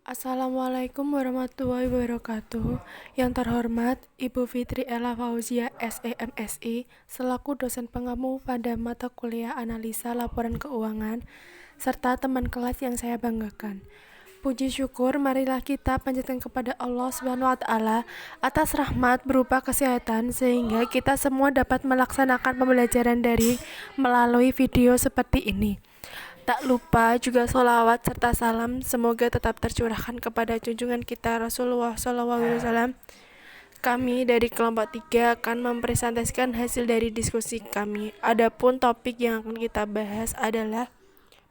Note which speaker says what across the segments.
Speaker 1: Assalamualaikum warahmatullahi wabarakatuh. Yang terhormat Ibu Fitri Ella Fauzia SEMSI selaku dosen pengamu pada mata kuliah analisa laporan keuangan serta teman kelas yang saya banggakan. Puji syukur marilah kita panjatkan kepada Allah Subhanahu wa taala atas rahmat berupa kesehatan sehingga kita semua dapat melaksanakan pembelajaran daring melalui video seperti ini. Tak lupa juga sholawat serta salam semoga tetap tercurahkan kepada junjungan kita Rasulullah SAW. Kami dari kelompok 3 akan mempresentasikan hasil dari diskusi kami. Adapun topik yang akan kita bahas adalah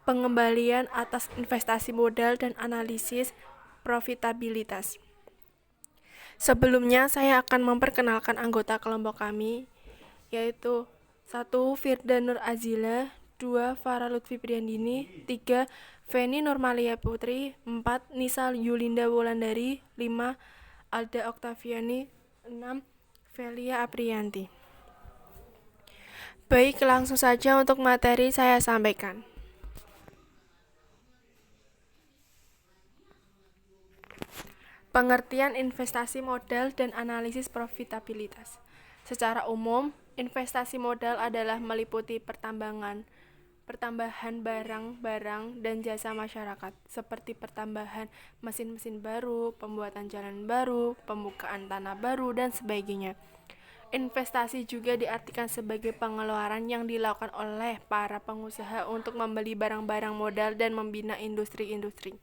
Speaker 1: pengembalian atas investasi modal dan analisis profitabilitas. Sebelumnya saya akan memperkenalkan anggota kelompok kami, yaitu 1. Firda Nur Azila, 2. Farah Lutfi Priandini, 3. Feni Nurmalia Putri, 4. Nisa Yulinda Wulandari, 5. Alda Oktaviani, 6. Velia Aprianti. Baik, langsung saja untuk materi saya sampaikan. Pengertian investasi modal dan analisis profitabilitas. Secara umum, investasi modal adalah meliputi pertambahan barang-barang dan jasa masyarakat, seperti pertambahan mesin-mesin baru, pembuatan jalan baru, pembukaan tanah baru, dan sebagainya. Investasi juga diartikan sebagai pengeluaran yang dilakukan oleh para pengusaha untuk membeli barang-barang modal dan membina industri-industri.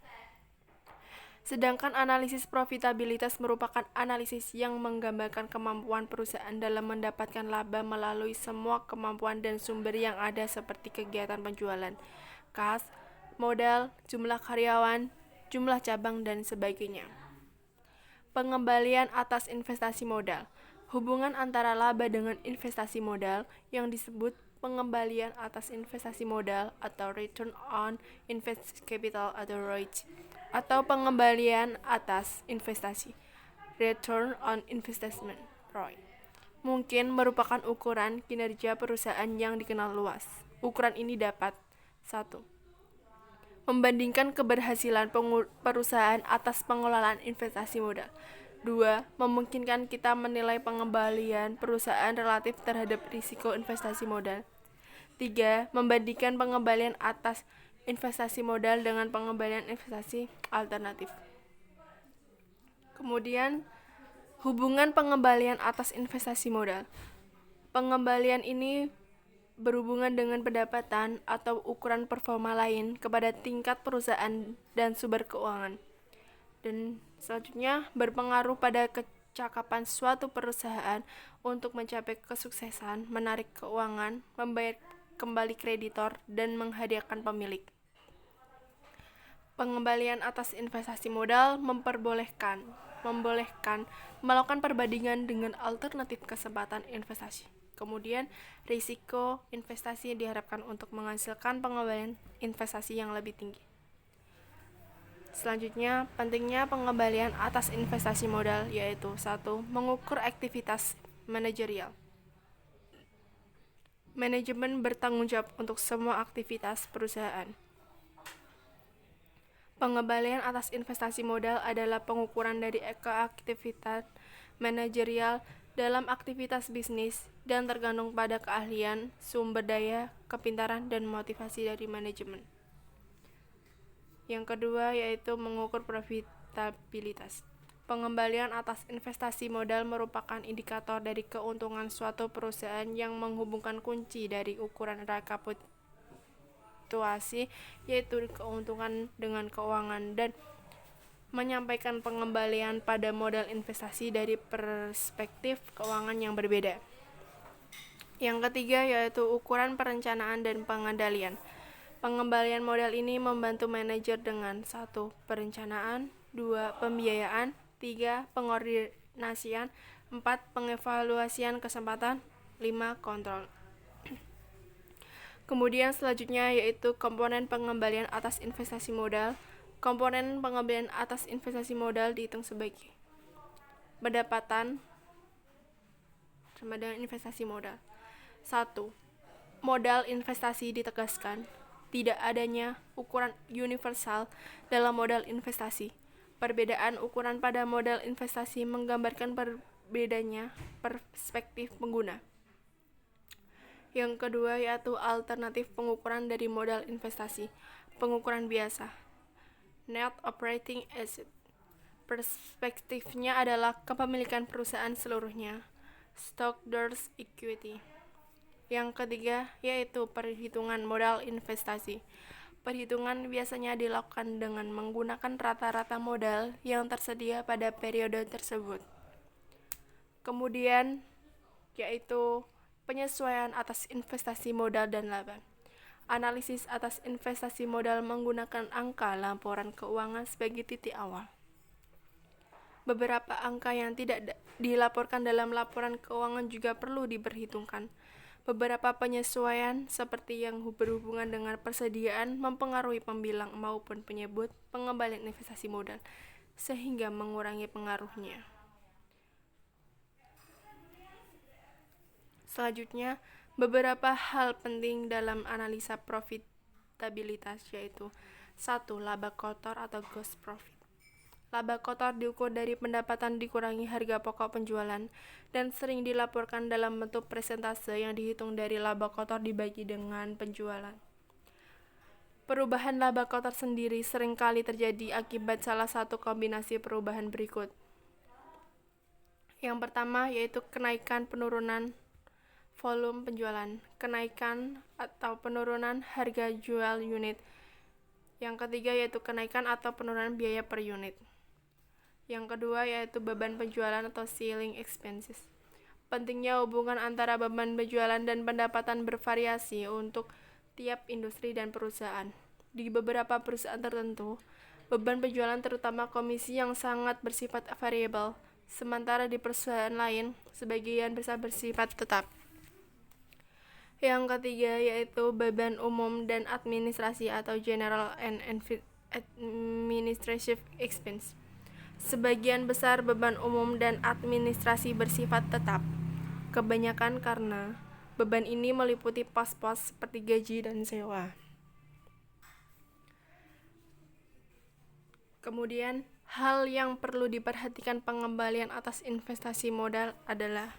Speaker 1: Sedangkan analisis profitabilitas merupakan analisis yang menggambarkan kemampuan perusahaan dalam mendapatkan laba melalui semua kemampuan dan sumber yang ada seperti kegiatan penjualan, kas, modal, jumlah karyawan, jumlah cabang, dan sebagainya. Pengembalian atas investasi modal. Hubungan antara laba dengan investasi modal yang disebut pengembalian atas investasi modal atau return on invested capital atau ROIC, atau pengembalian atas investasi return on investment ROI mungkin merupakan ukuran kinerja perusahaan yang dikenal luas. Ukuran ini dapat 1. Membandingkan keberhasilan perusahaan atas pengelolaan investasi modal. 2. Memungkinkan kita menilai pengembalian perusahaan relatif terhadap risiko investasi modal. 3. Membandingkan pengembalian atas investasi modal dengan pengembalian investasi alternatif. Kemudian, hubungan pengembalian atas investasi modal. Pengembalian ini berhubungan dengan pendapatan atau ukuran performa lain kepada tingkat perusahaan dan sumber keuangan. Dan selanjutnya, berpengaruh pada kecakapan suatu perusahaan untuk mencapai kesuksesan, menarik keuangan, membayar kembali kreditor, dan menghadiahkan pemilik. Pengembalian atas investasi modal membolehkan melakukan perbandingan dengan alternatif kesempatan investasi. Kemudian, risiko investasi diharapkan untuk menghasilkan pengembalian investasi yang lebih tinggi. Selanjutnya, pentingnya pengembalian atas investasi modal yaitu 1. Mengukur aktivitas manajerial. Manajemen bertanggung jawab untuk semua aktivitas perusahaan. Pengembalian atas investasi modal adalah pengukuran dari aktivitas manajerial dalam aktivitas bisnis dan tergantung pada keahlian, sumber daya, kepintaran, dan motivasi dari manajemen. Yang kedua yaitu mengukur profitabilitas. Pengembalian atas investasi modal merupakan indikator dari keuntungan suatu perusahaan yang menghubungkan kunci dari ukuran rekapitulasi, yaitu keuntungan dengan keuangan, dan menyampaikan pengembalian pada modal investasi dari perspektif keuangan yang berbeda. Yang ketiga yaitu ukuran perencanaan dan pengendalian. Pengembalian modal ini membantu manajer dengan 1. Perencanaan, 2. Pembiayaan, 3. Pengordinasian, 4. Pengevaluasian kesempatan, 5. Kontrol. Kemudian selanjutnya yaitu komponen pengembalian atas investasi modal. Komponen pengembalian atas investasi modal dihitung sebagai pendapatan sama dengan investasi modal. 1. Modal investasi ditegaskan. Tidak adanya ukuran universal dalam modal investasi. Perbedaan ukuran pada modal investasi menggambarkan berbedanya perspektif pengguna. Yang kedua yaitu alternatif pengukuran dari modal investasi. Pengukuran biasa, Net Operating Asset. Perspektifnya adalah kepemilikan perusahaan seluruhnya, stockholders equity. Yang ketiga yaitu perhitungan modal investasi. Perhitungan biasanya dilakukan dengan menggunakan rata-rata modal yang tersedia pada periode tersebut. Kemudian yaitu penyesuaian atas investasi modal dan laba. Analisis atas investasi modal menggunakan angka laporan keuangan sebagai titik awal. Beberapa angka yang tidak dilaporkan dalam laporan keuangan juga perlu diperhitungkan. Beberapa penyesuaian seperti yang berhubungan dengan persediaan mempengaruhi pembilang maupun penyebut pengembalian investasi modal, sehingga mengurangi pengaruhnya. Selanjutnya, beberapa hal penting dalam analisa profitabilitas yaitu 1. Laba kotor atau gross profit. Laba kotor diukur dari pendapatan dikurangi harga pokok penjualan dan sering dilaporkan dalam bentuk persentase yang dihitung dari laba kotor dibagi dengan penjualan. Perubahan laba kotor sendiri seringkali terjadi akibat salah satu kombinasi perubahan berikut. Yang pertama yaitu kenaikan penurunan volume penjualan, kenaikan atau penurunan harga jual unit. Yang ketiga yaitu kenaikan atau penurunan biaya per unit. Yang kedua yaitu beban penjualan atau selling expenses. Pentingnya hubungan antara beban penjualan dan pendapatan bervariasi untuk tiap industri dan perusahaan. Di beberapa perusahaan tertentu, beban penjualan terutama komisi yang sangat bersifat variabel, sementara di perusahaan lain, sebagian besar bersifat tetap. Yang ketiga yaitu beban umum dan administrasi atau general and administrative expense. Sebagian besar beban umum dan administrasi bersifat tetap, kebanyakan karena beban ini meliputi pos-pos seperti gaji dan sewa. Kemudian, hal yang perlu diperhatikan pengembalian atas investasi modal adalah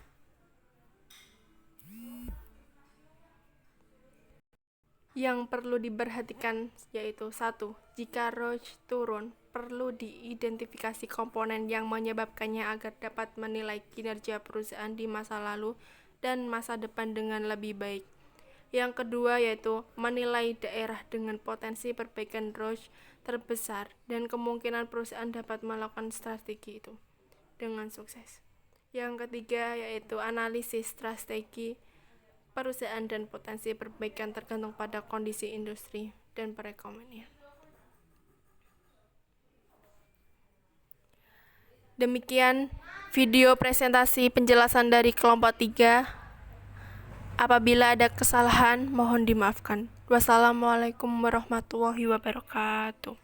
Speaker 1: yang perlu diperhatikan yaitu 1. Jika ROI turun, perlu diidentifikasi komponen yang menyebabkannya agar dapat menilai kinerja perusahaan di masa lalu dan masa depan dengan lebih baik. Yang kedua yaitu menilai daerah dengan potensi perbaikan ROI terbesar dan kemungkinan perusahaan dapat melakukan strategi itu dengan sukses. Yang ketiga yaitu analisis strategi perusahaan dan potensi perbaikan tergantung pada kondisi industri dan perekonomian. Demikian video presentasi penjelasan dari kelompok 3. Apabila ada kesalahan, mohon dimaafkan. Wassalamualaikum warahmatullahi wabarakatuh.